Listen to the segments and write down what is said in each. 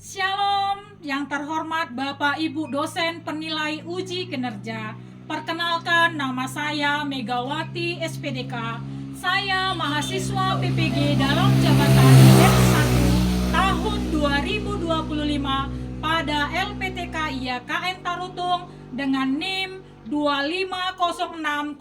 Shalom yang terhormat Bapak Ibu dosen penilai uji kinerja. Perkenalkan, nama saya Megawati SPDK. Saya mahasiswa PPG dalam jabatan S1 tahun 2025 pada LPTK IAKN Tarutung dengan NIM 250601072.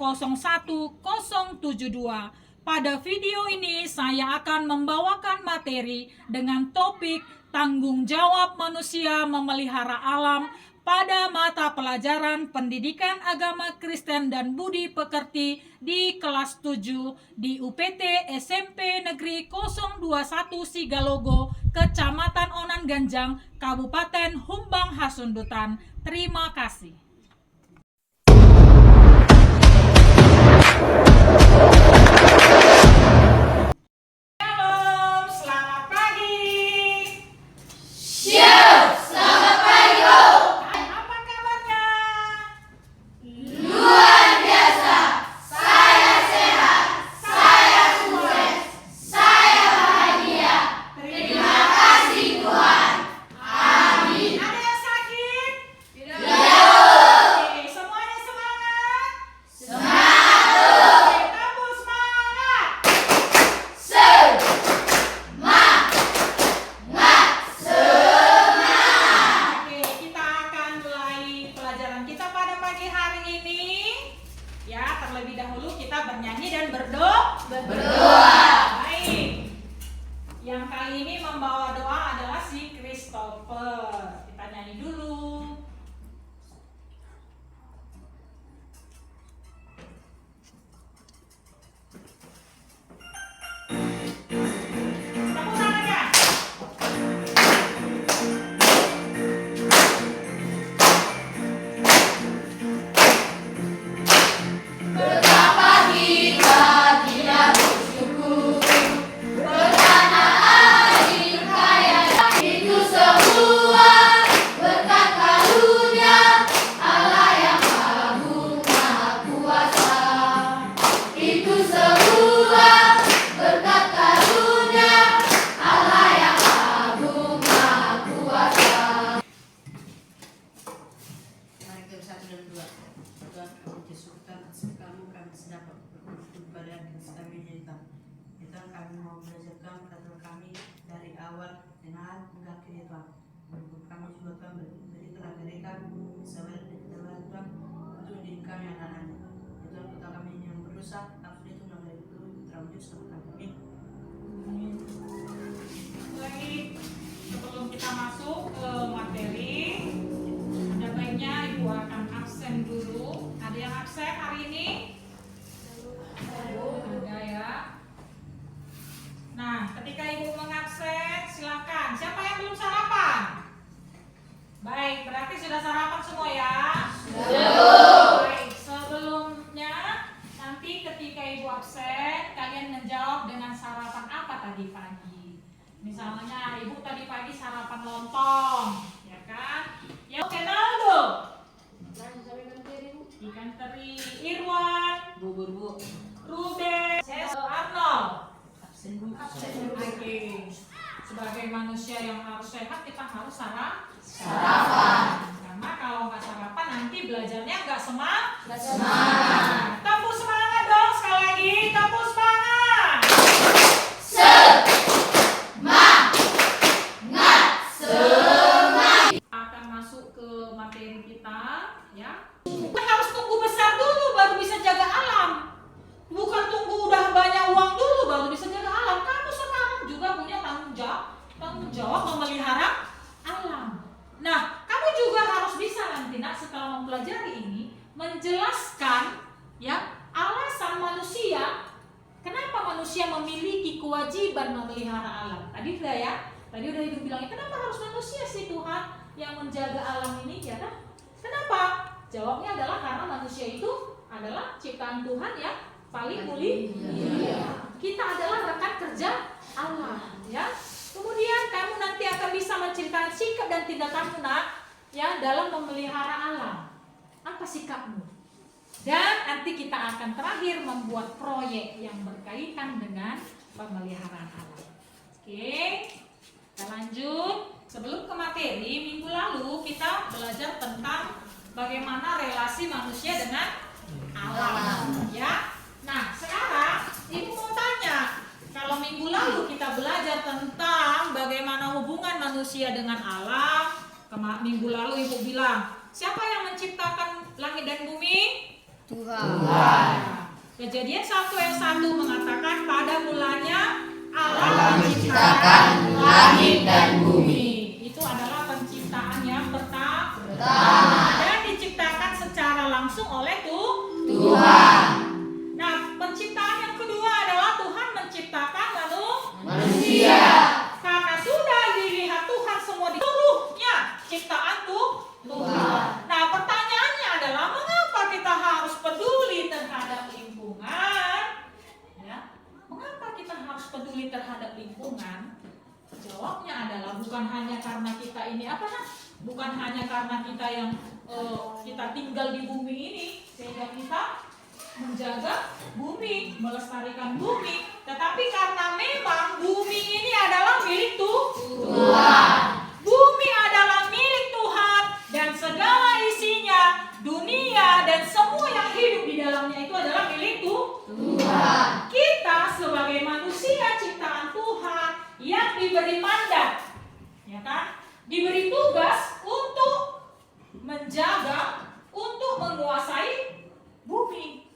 Pada video ini saya akan membawakan materi dengan topik tanggung jawab manusia memelihara alam pada mata pelajaran Pendidikan Agama Kristen dan Budi Pekerti di kelas 7 di UPT SMP Negeri 021 Sigalogo, Kecamatan Onan Ganjang, Kabupaten Humbang Hasundutan. Terima kasih. Terlebih dahulu kita bernyanyi dan berdoa. Baik. Yang kali ini membawa doa adalah si Christopher. Kita nyanyi dulu. Kami mau belajarkan kata kami dari awal dan hingga akhir Tuhan. Untuk kami juga Tuhan berikanlah mereka sabar dan ketabahan Tuhan untuk mendidik kami anak-anak. Tuhan kata kami yang berusaha nafsu itu mengenai dulu terwujud sama kami. Baik, sebelum kita masuk ke materi, ada baiknya Ibu akan absen dulu. Ada yang absen hari ini? Ada ya. Nah, ketika Ibu mengabsen, silakan. Siapa yang belum sarapan? Baik, berarti sudah sarapan semua ya? Sudah. Baik, sebelumnya nanti ketika Ibu absen, kalian menjawab dengan sarapan apa tadi pagi. Misalnya Ibu tadi pagi sarapan lontong, ya kan? Ya, Kenaldo. Ikan teri. Irwan. Bubur Bu. Ruben. Arnold. Oke. Sebagai manusia yang harus sehat, kita harus Sarapan. Karena kalau nggak sarapan nanti belajarnya nggak semangat. Tepuk semangat dong sekali lagi. Tepuk semangat. Akan masuk ke materi kita, ya. Kita harus tunggu besar dulu baru bisa jaga alam. Bukan tunggu udah banyak uang dulu baru bisa jaga alam. Kamu sekarang juga punya tanggung jawab memelihara alam. Nah, kamu juga harus bisa nanti setelah mempelajari ini menjelaskan ya alasan manusia kenapa manusia memiliki kewajiban memelihara alam. Tadi udah ya, tadi udah Ibu bilang kenapa harus manusia sih Tuhan yang menjaga alam ini ya kan? Kenapa? Jawabnya adalah karena manusia itu adalah ciptaan Tuhan ya. Paling mulia. Kita adalah rekan kerja Allah, ya. Kemudian kamu nanti akan bisa menceritakan sikap dan tindakanmu ya dalam memelihara alam. Apa sikapmu? Dan nanti kita akan terakhir membuat proyek yang berkaitan dengan pemeliharaan alam. Oke. Kita lanjut. Sebelum ke materi, minggu lalu kita belajar tentang bagaimana relasi manusia dengan alam, ya. Nah, sekarang Ibu mau tanya, kalau minggu lalu kita belajar tentang bagaimana hubungan manusia dengan alam, minggu lalu Ibu bilang, siapa yang menciptakan langit dan bumi? Tuhan. Kejadian 1 ayat 1 mengatakan pada mulanya Allah menciptakan langit dan bumi. Itu adalah penciptaan yang pertama dan diciptakan secara langsung oleh Tuhan. Nah, penciptaan yang kedua adalah Tuhan menciptakan manusia. Karena sudah dilihat Tuhan semua di seluruhnya ciptaan Tuhan. Nah, pertanyaannya adalah mengapa kita harus peduli terhadap lingkungan? Ya, mengapa kita harus peduli terhadap lingkungan? Jawabnya adalah bukan hanya karena kita ini bukan hanya karena kita yang kita tinggal di bumi ini sehingga kita menjaga bumi, melestarikan bumi, tetapi karena memang bumi ini adalah milik Tuhan. Bumi adalah milik Tuhan dan segala isinya, dunia dan semua yang hidup di dalamnya itu adalah milik Tuhan. Kita sebagai manusia ciptaan Tuhan yang diberi mandat, ya kan? Diberi tugas untuk menjaga, untuk menguasai bumi.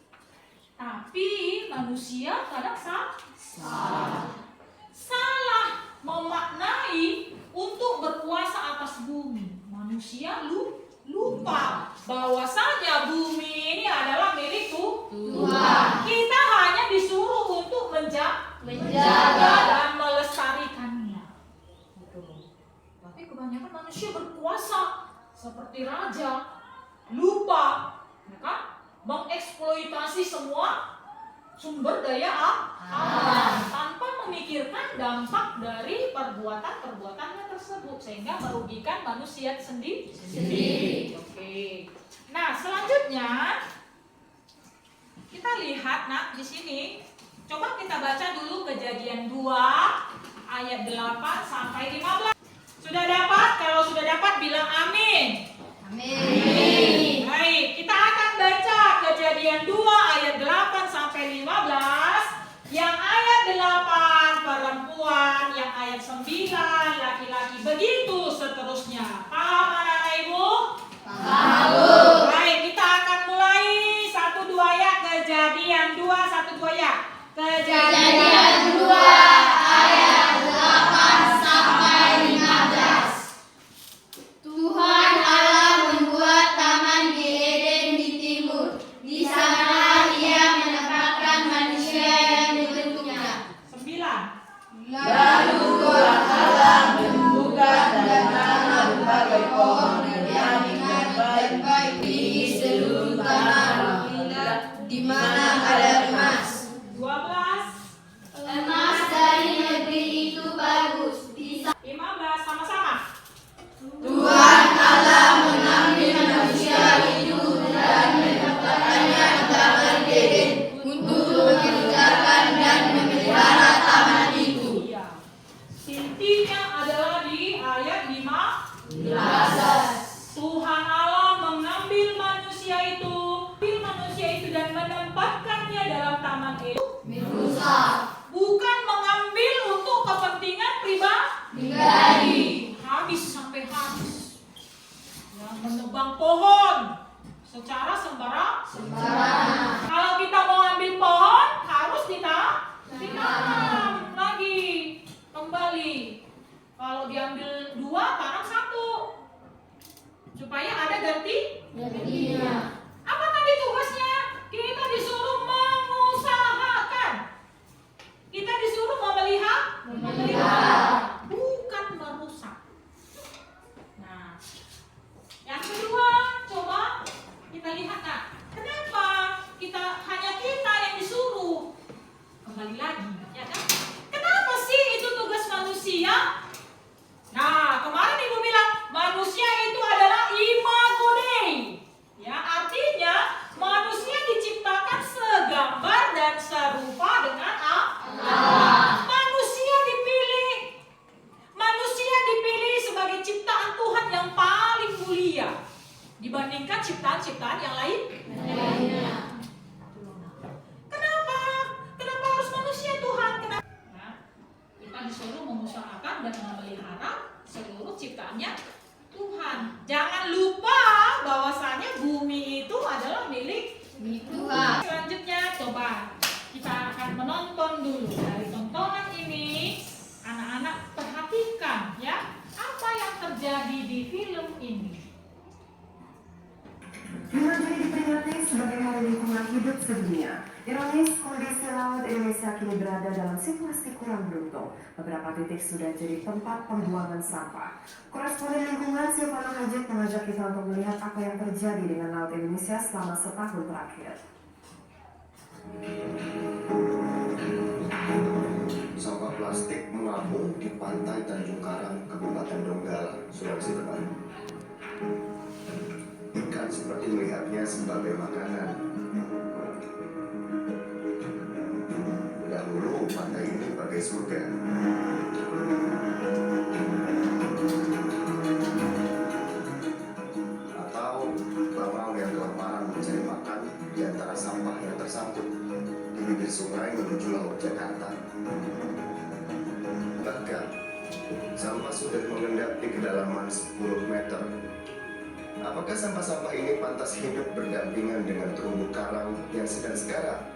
Tapi manusia kadang salah memaknai untuk berkuasa atas bumi. Manusia lupa bahwasanya bumi ini adalah milik Tuhan. Kita hanya disuruh untuk menjaga dan melestarikannya. Tapi kebanyakan manusia berkuasa seperti raja, lupa, ya kan? Mengeksploitasi semua sumber daya alam tanpa memikirkan dampak dari perbuatannya tersebut sehingga merugikan manusia sendiri. Oke. Nah, selanjutnya kita lihat di sini. Coba kita baca dulu Kejadian 2 ayat 8 sampai 15. Sudah dapat? Kalau sudah dapat bilang amin. Amin. Baik, kita akan baca Kejadian 2 ayat 8 sampai 15. Yang ayat 8 perempuan, yang ayat 9 laki-laki, begitu seterusnya. Paham anak-anak Ibu? Paham. Baik, kita akan mulai 1-2 ya. Kejadian 2 1-2 ya. Kejadian 2 ayat 8 sampai 15. Tuhan Allah membuat taman di Eden di timur. Di sana Ia menempatkan manusia yang dibentuknya. 9. Lalu Tuhan Allah membuka dan menanam berbagai pohon yang dengan baik di seluruh tanah di mana ada emas. 12. Emas dari negeri itu bagus. 15 sama-sama. Tuhan Allah mengambil manusia itu dan menempatkannya di taman Eden untuk mengerjakan dan memelihara taman itu. Iya. Intinya adalah di ayat 15. Tuhan Allah mengambil manusia itu dan menempatkannya dalam taman Eden. Bukan mengambil untuk kepentingan pribadi. Habis sampai habis. Ya, menebang pohon secara sembarangan. Kalau kita mau ambil pohon harus ditanam lagi kembali. Kalau diambil 2 tanam 1 supaya ada gantinya. Apa tadi tugasnya? Kita disuruh mengusahakan. Kita disuruh memelihara, bukan merusak. Nah, yang kedua, coba kita lihat kenapa hanya kita yang disuruh? Kembali lagi, ya kan? Kenapa sih itu tugas manusia? Nah, kemarin Ibu bilang manusia itu adalah imago Dei. Ya, artinya dibandingkan ciptaan-ciptaan yang lain. Kenapa? Kenapa harus manusia Tuhan? Kenapa? Nah, kita disuruh mengusahakan dan memelihara seluruh ciptaannya Tuhan. Jangan lupa bahwasanya bumi itu adalah milik Tuhan. Selanjutnya coba kita akan menonton dulu. Dari tontonan ini anak-anak perhatikan ya apa yang terjadi di film ini. Bulan Juli diperingati sebagai Hari Lingkungan Hidup Sedunia. Ironis, kondisi laut Indonesia kini berada dalam situasi kurang beruntung. Beberapa titik sudah jadi tempat pembuangan sampah. Koresponden lingkungan Silvano Hajid mengajak kita untuk melihat apa yang terjadi dengan laut Indonesia selama setahun terakhir. Sampah plastik mengapung di pantai Tanjung Karang, Kabupaten Donggala, Sulawesi Tengah. Ikan seperti melihatnya sebagai makanan. Dahulu pantai ini bagai surga. Atau bawang yang kelaparan mencari makan di antara sampah yang tersangkut di bibir sungai menuju laut Jakarta. Bahkan sampah sudah mengendap di kedalaman 10 meter. Apakah sampah-sampah ini pantas hidup berdampingan dengan terumbu karang yang sedang sekarat?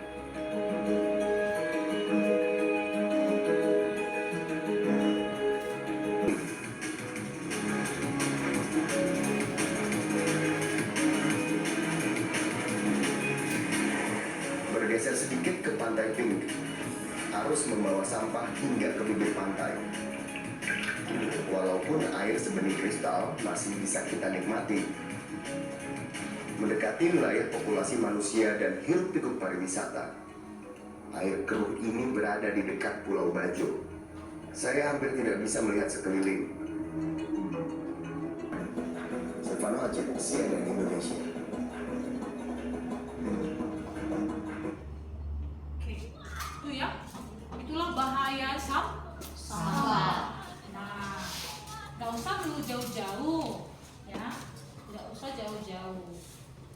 Bergeser sedikit ke pantai Pink, arus membawa sampah hingga ke bibir pantai. Walaupun air sebening kristal masih bisa kita nikmati. Mendekati wilayah populasi manusia dan hiruk-pikuk pariwisata. Air keruh ini berada di dekat Pulau Bajo. Saya hampir tidak bisa melihat sekeliling. Silvano Hajid, CNN Indonesia. Oke, itu ya. Itulah bahaya sampah. Nah, nggak usah dulu jauh-jauh, ya. Tidak usah jauh-jauh.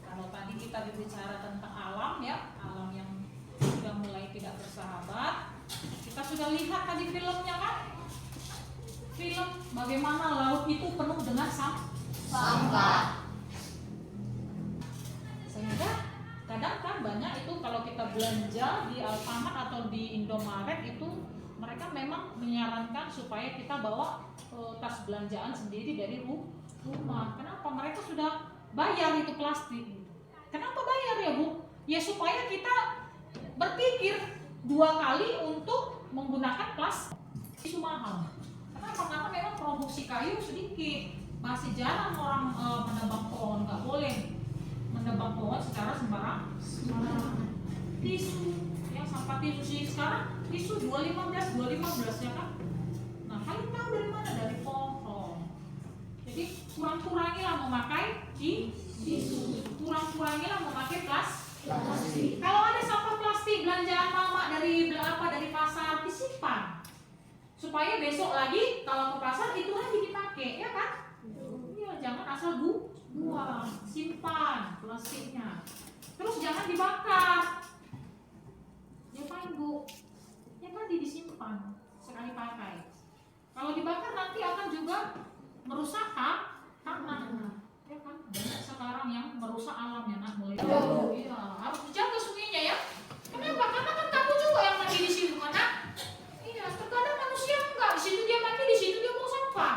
Kalau tadi kita berbicara tentang alam, ya, alam yang sudah mulai tidak bersahabat. Kita sudah lihat tadi filmnya kan? Film bagaimana laut itu penuh dengan sampah. Sehingga kadang kan banyak itu kalau kita belanja di Alfamart atau di Indomaret itu mereka memang menyarankan supaya kita bawa tas belanjaan sendiri dari rumah. Kenapa? Mereka sudah bayar itu plastik. Kenapa bayar ya Bu? Ya supaya kita berpikir 2 kali untuk menggunakan plastik. Itu mahal. Kenapa? Karena memang produksi kayu sedikit. Masih jarang orang menebang pohon. Nggak boleh menebang pohon secara sembarangan. Tisu, yang sampah tisu sih sekarang tisu 215 ya kan? Nah kalian tahu dari mana? Dari pohon. Jadi kurang-kurangilah memakai tisu, kurang-kurangilah memakai plastik. Kalau ada sampah plastik belanjaan mama dari pasar disimpan supaya besok lagi kalau ke pasar itu lagi dipakai ya kan? Iya, jangan asal buang, simpan plastiknya. Terus jangan dibakar. Ya Pak Ibu, ya tadi disimpan sekali pakai. Kalau dibakar nanti akan juga merusak tanah. Ya kan? Banyak sekarang yang merusak alam ya nak mulai. Iya, harus dijaga sungainya ya. Kenapa? Karena kan kamu juga yang mandi di situ kan? Iya, terkadang manusia enggak di situ dia mandi, di situ dia buang sampah.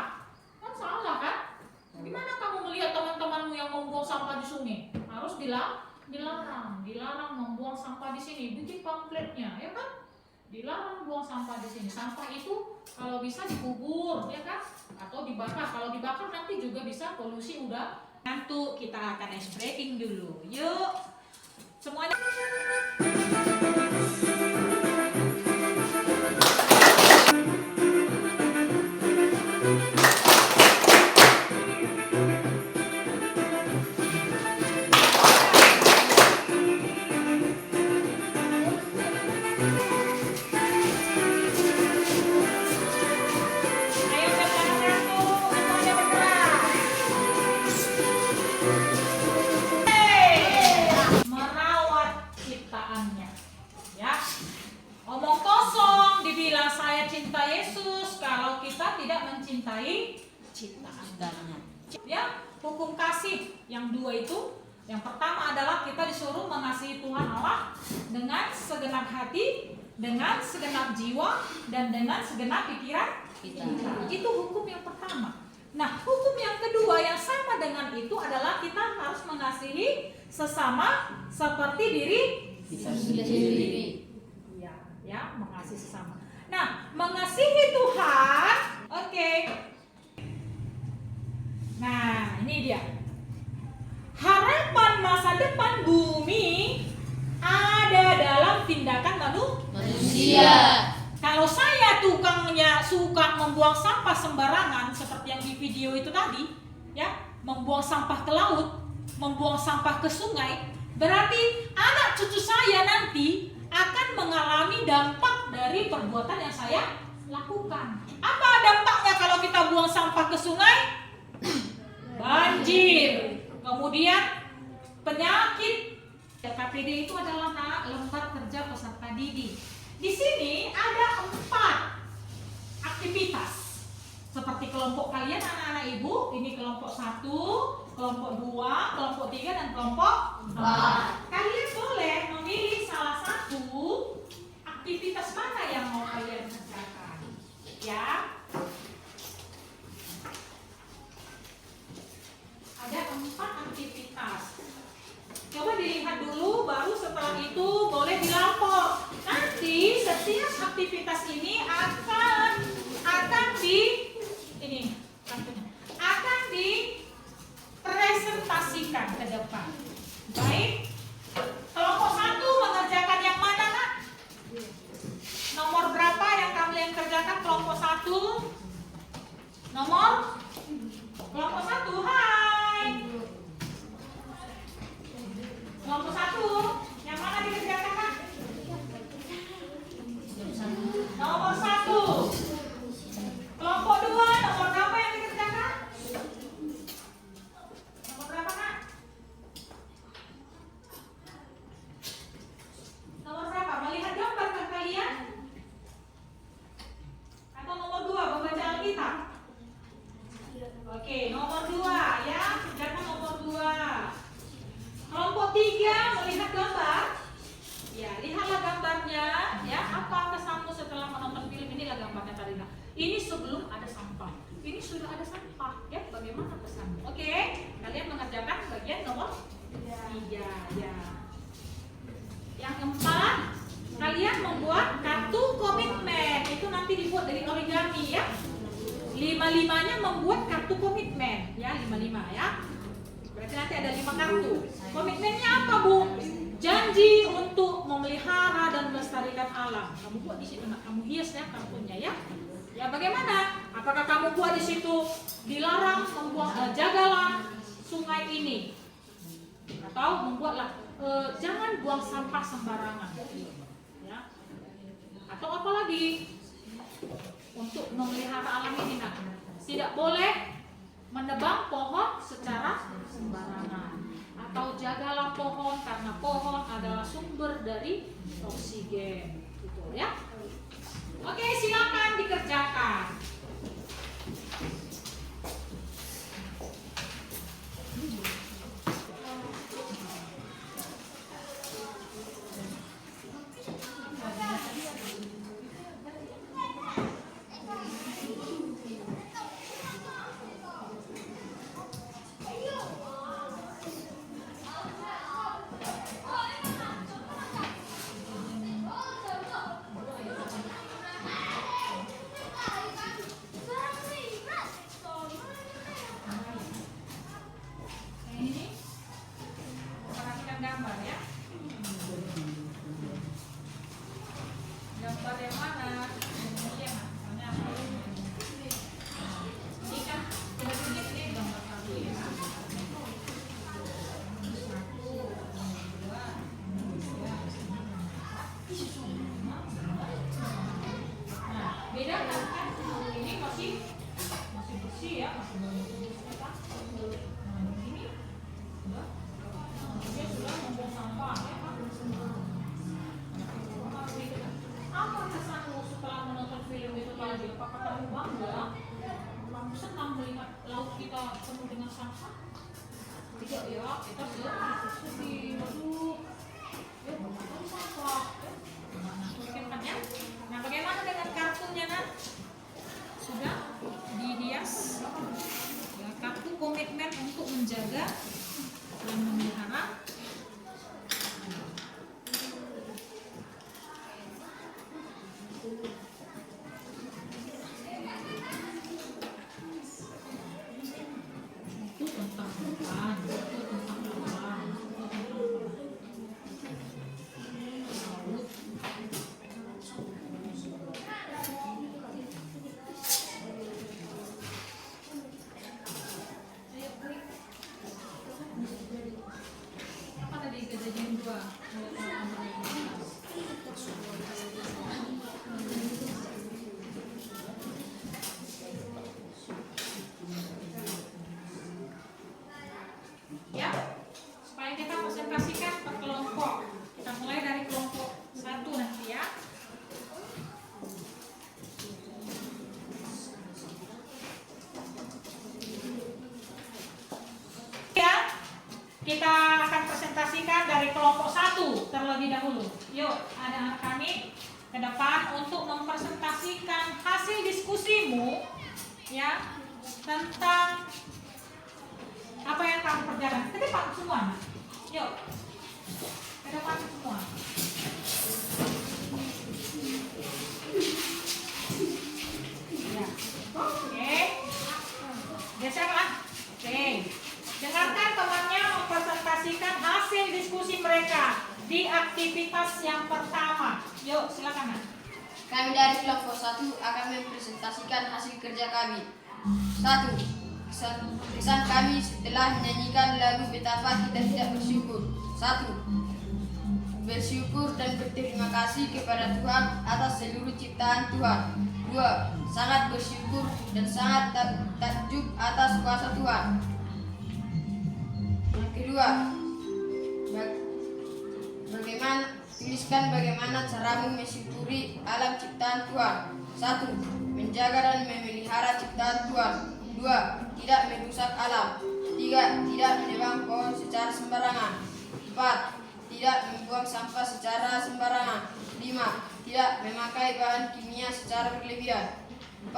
Kan salah kan? Gimana kamu melihat teman-temanmu yang membuang sampah di sungai? Harus dilarang membuang sampah di sini. Bikin pamfletnya, ya kan? Dilarang buang sampah di sini. Sampah itu kalau bisa dikubur, ya kan? Atau dibakar. Kalau dibakar nanti juga bisa polusi udara. Nanti kita akan ice breaking dulu. Yuk, semuanya. Ayo bergerak, semuanya bergerak. mencintai ciptaannya. Ya, hukum kasih yang dua itu, yang pertama adalah kita disuruh mengasihi Tuhan Allah dengan segenap hati, dengan segenap jiwa, dan dengan segenap pikiran kita. Itu hukum yang pertama. Nah, hukum yang kedua yang sama dengan itu adalah kita harus mengasihi sesama seperti diri kita sendiri. Ya, mengasihi sesama. Nah, mengasihi Tuhan, oke. Nah, ini dia. Harapan masa depan bumi ada dalam tindakan manusia. Kalau saya tukangnya suka membuang sampah sembarangan seperti yang di video itu tadi, ya, membuang sampah ke laut, membuang sampah ke sungai, berarti anak cucu saya nanti akan mengalami dampak dari perbuatan yang saya lakukan. Apa dampaknya kalau kita buang sampah ke sungai? Banjir, kemudian penyakit. KPD itu adalah lembar kerja peserta didik. Di sini ada 4 aktivitas. Seperti kelompok kalian anak-anak ibu, ini kelompok 1, kelompok 2, kelompok 3, dan kelompok 4. Kalian boleh memilih salah satu aktivitas mana yang mau kalian kerjakan. Ya. Ada 4 aktivitas. Coba dilihat dulu, baru setelah itu boleh dilapor. Nanti setiap aktivitas ini akan dipresentasikan ke depan. Baik. Kelompok 1 mengerjakan yang mana, Kak? Nomor berapa yang kalian kerjakan kelompok 1? Nomor kelompok 1. Hai. Kelompok 1, yang mana dikerjakan, Kak? Nomor 1. Kelompok 2, nomor berapa yang dikerjakan? Nomor berapa, Kak? Nomor berapa? Melihat gambar kan kalian? Atau nomor 2, membaca Alkitab? Oke, nomor 2 ya, kerjakan nomor 2. Kelompok 3 melihat gambar. Ya, lihatlah gambarnya. Ya, apa kesanmu setelah menonton film? Inilah gambarnya Tarina. Ini sebelum ada sampah. Ini sudah ada sampah. Ya, bagaimana pesanmu? Oke, kalian mengerjakan bagian nomor 3. Ya. Yang keempat, kalian membuat kartu komitmen. Itu nanti dibuat dari origami ya. 5-5-nya membuat kartu komitmen. Ya, 5-5 ya. Berarti nanti ada 5 kartu. Komitmennya apa, Bu? Janji untuk memelihara dan melestarikan alam. Kamu buat di situ, nak. Kamu hias ya kartunya ya. Ya, bagaimana? Apakah kamu buat di situ dilarang membuang, jagalah sungai ini, atau membuatlah jangan buang sampah sembarangan, ya. Atau apa lagi? Untuk memelihara alam ini, nak. Tidak boleh menebang pohon secara sembarangan, atau jagalah pohon karena pohon adalah sumber dari oksigen, gitu ya. Oke, silakan dikerjakan. kita penuh dengan sampah. Tidak ya, kita sedih. Aduh, ya bukan sampah. Bagaimana? Nah, bagaimana dengan kartunya, Nak? Sudah dihias. Ya, kartu komitmen untuk menjaga dan memelihara. Itu tentang Tuhan, itu tentang Tuhan, itu tentang Tuhan. Saud. Apa tadi kejadian 2? Ya, supaya kita presentasikan per kelompok. Kita mulai dari kelompok 1 nanti ya. Ya, kita akan presentasikan dari kelompok 1 terlebih dahulu. Yuk, anak-anak kami ke depan untuk mempresentasikan hasil diskusimu ya tentang apa yang kamu kerjakan. Ke depan semua. Yuk. Ke depan semua. Ya. Oke. Geserlah. Oke. Dengarkan temannya mempresentasikan hasil diskusi mereka di aktivitas yang pertama. Yuk, silakan. Nak. Kami dari kelompok 1 akan mempresentasikan hasil kerja kami. 1. Kesan kami setelah menyanyikan lagu Betapa Kita Tidak Bersyukur. 1. Bersyukur dan berterima kasih kepada Tuhan atas seluruh ciptaan Tuhan. 2. Sangat bersyukur dan sangat takjub atas kuasa Tuhan. Yang kedua, tuliskan bagaimana caramu mensyukuri alam ciptaan Tuhan. 1. Menjaga dan memelihara ciptaan Tuhan. 2. Tidak merusak alam. 3. Tidak menebang pohon secara sembarangan. 4. Tidak membuang sampah secara sembarangan. 5. Tidak memakai bahan kimia secara berlebihan. 6.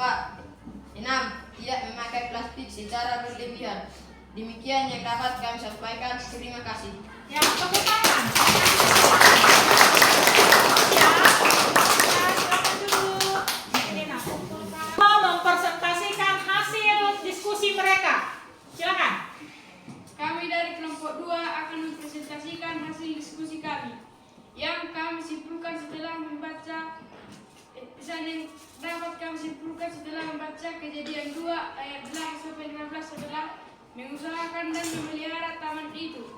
Tidak memakai plastik secara berlebihan. Demikian yang dapat kami sampaikan. Terima kasih. Ya, tepuk tangan. Mempresentasikan hasil diskusi mereka. Silakan. Kami dari kelompok 2 akan mempresentasikan hasil diskusi kami yang kami simpulkan setelah membaca yang dapat kami simpulkan setelah membaca Kejadian 2 ayat 8-15 adalah mengusahakan dan memelihara taman itu.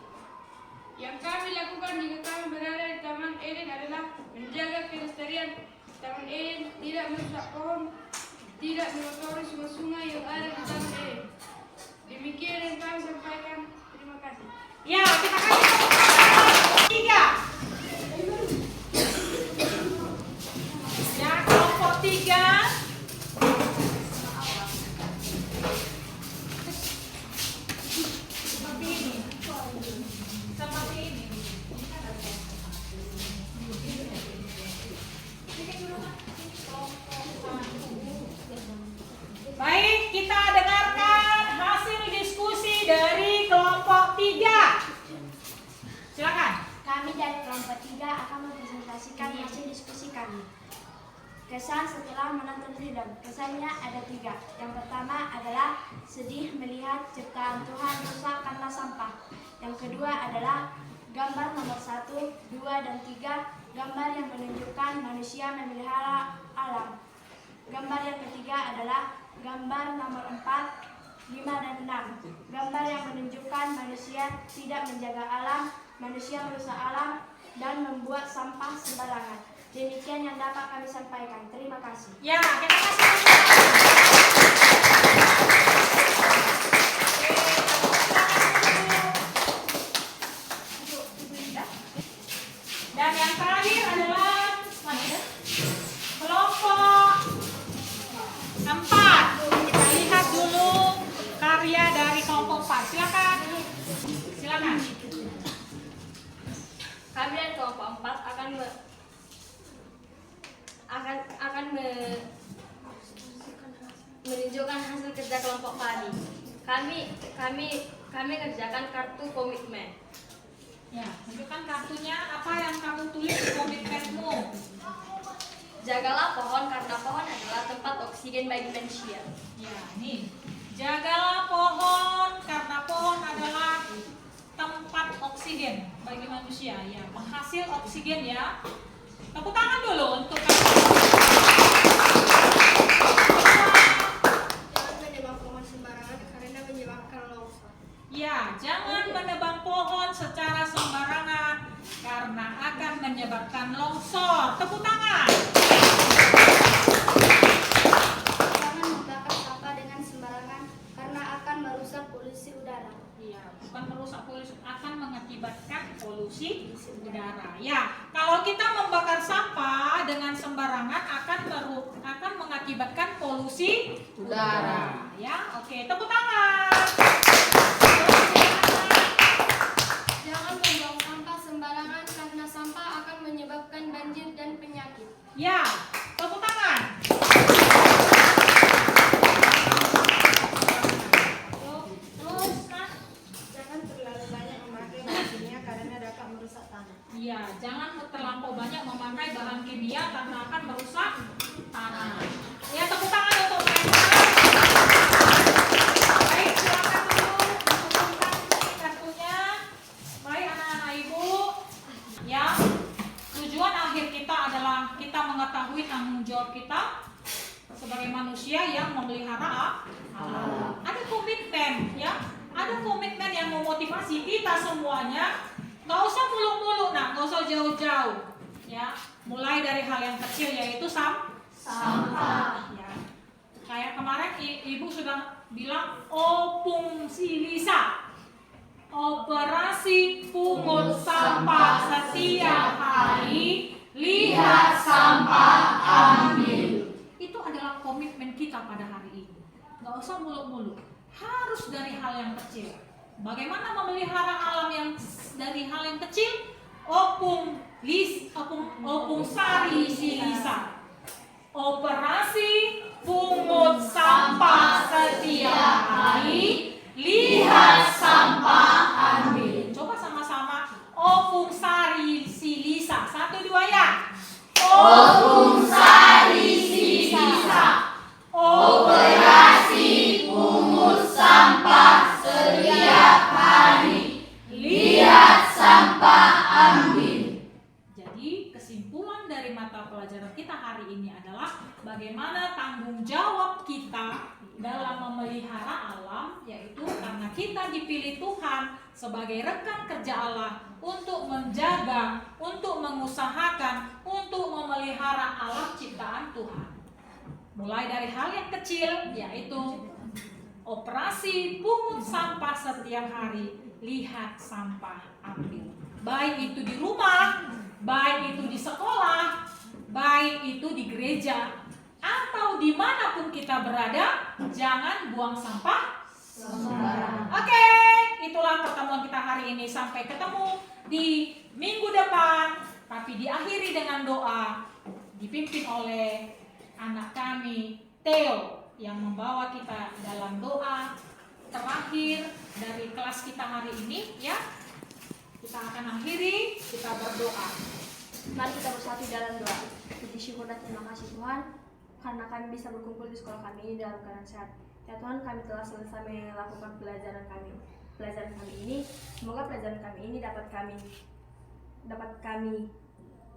Yang kami lakukan hingga kami berada di Taman Eden adalah menjaga kelestarian Taman Eden, tidak merusak pohon, tidak mengotori sungai-sungai yang ada di Taman Eden. Demikian yang kami sampaikan. Terima kasih. Ya, kita kasih 3. Ya, kelompok 3. Seperti ini. Seperti ini. Baik, kita dengarkan hasil diskusi dari kelompok 3. Silakan. Kami dari kelompok 3 akan mempresentasikan hasil diskusi kami. Kesan setelah menonton film. Kesannya ada 3. Yang pertama adalah sedih melihat ciptaan Tuhan rusak karena sampah. Yang kedua adalah gambar nomor 1, 2, dan 3. Gambar yang menunjukkan manusia memelihara alam. Gambar yang ketiga adalah gambar nomor 4, 5, dan 6. Gambar yang menunjukkan manusia tidak menjaga alam, manusia merusak alam, dan membuat sampah sembarangan. Demikian yang dapat kami sampaikan. Terima kasih. Ya, kita kasih. Dan yang terakhir adalah mana ya? Kelompok 4. Kita lihat dulu karya dari menunjukkan hasil kerja kelompok kami. Kami kerjakan kartu komitmen. Ya, tunjukkan kartunya. Apa yang kamu tulis di komitmenmu? Jagalah pohon karena pohon adalah tempat oksigen bagi manusia. Ya, nih. Jagalah pohon karena pohon adalah tempat oksigen bagi manusia. Ya, penghasil oksigen ya. Tepuk tangan dulu untuk Jangan menebang pohon sembarangan karena menyebabkan longsor. Ya, jangan menebang pohon secara sembarangan karena akan menyebabkan longsor. Tepuk tangan. Jangan membakar sampah dengan sembarangan karena akan merusak polusi udara. Iya, bukan merusak polusi, akan mengakibatkan polusi udara. Ya, kalau kita membakar sampah dengan sembarangan akan mengakibatkan polusi udara. Ya, oke, tepuk tangan. Jangan membuang sampah sembarangan karena sampah akan menyebabkan banjir dan penyakit. Ya, tepuk tangan. Terus, kan? Jangan terlalu banyak memakai bahan kimia karena dapat merusak tanah. Iya, jangan terlampau banyak memakai bahan kimia karena akan merusak tanah. Ya, tepuk tangan untuk mereka. Baik, silakan dulu dikumpulkan ini kartunya. Baik, anak-anak ibu. Ya, tujuan akhir kita adalah kita mengetahui tanggung jawab kita sebagai manusia yang memelihara alam. Ada komitmen, ya. Ada komitmen yang memotivasi kita semuanya. Nggak usah muluk-muluk, nah, nggak usah jauh-jauh, ya. Mulai dari hal yang kecil yaitu sampah. Ya. Kayak kemarin ibu sudah bilang opung silisa, operasi pungut sampah setiap hari, lihat sampah ambil. Itu adalah komitmen kita pada hari ini. Nggak usah muluk-muluk, harus dari hal yang kecil. Bagaimana memelihara alam yang dari hal yang kecil? Opung sari silisa, operasi pungut sampah setiap hari, lihat sampah ambil. Coba sama-sama, opung sari silisa. 1, 2 ya. Opung sari silisa, operasi pungut sampah setiap hari, lihat sampah ambil. Jadi kesimpulan dari mata pelajaran kita hari ini adalah bagaimana tanggung jawab kita dalam memelihara alam, yaitu karena kita dipilih Tuhan sebagai rekan kerja Allah untuk menjaga, untuk mengusahakan, untuk memelihara alam ciptaan Tuhan. Mulai dari hal yang kecil, yaitu operasi pungut sampah setiap hari, lihat sampah ambil. Baik itu di rumah, baik itu di sekolah, baik itu di gereja, atau dimanapun kita berada, jangan buang sampah sembarangan. Oke, itulah pertemuan kita hari ini. Sampai ketemu di minggu depan, tapi diakhiri dengan doa, dipimpin oleh anak kami Theo yang membawa kita dalam doa terakhir dari kelas kita hari ini, ya. Kita akan akhiri, kita berdoa. Mari kita bersatu dalam doa. Puji syukur dan terima kasih Tuhan karena kami bisa berkumpul di sekolah kami ini dalam keadaan sehat. Ya Tuhan, kami telah selesai melakukan pelajaran kami ini. Semoga pelajaran kami ini dapat kami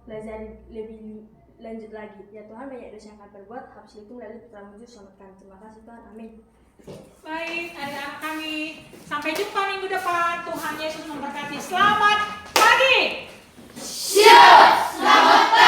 belajar lebih lanjut lagi. Ya Tuhan, banyak dosa yang kami perbuat, hapus itu melalui putra Mujur, selamat kami. Terima kasih Tuhan, amin. Baik, adik-adik kami, sampai jumpa minggu depan. Tuhan Yesus memberkati. Selamat pagi. Selamat pagi.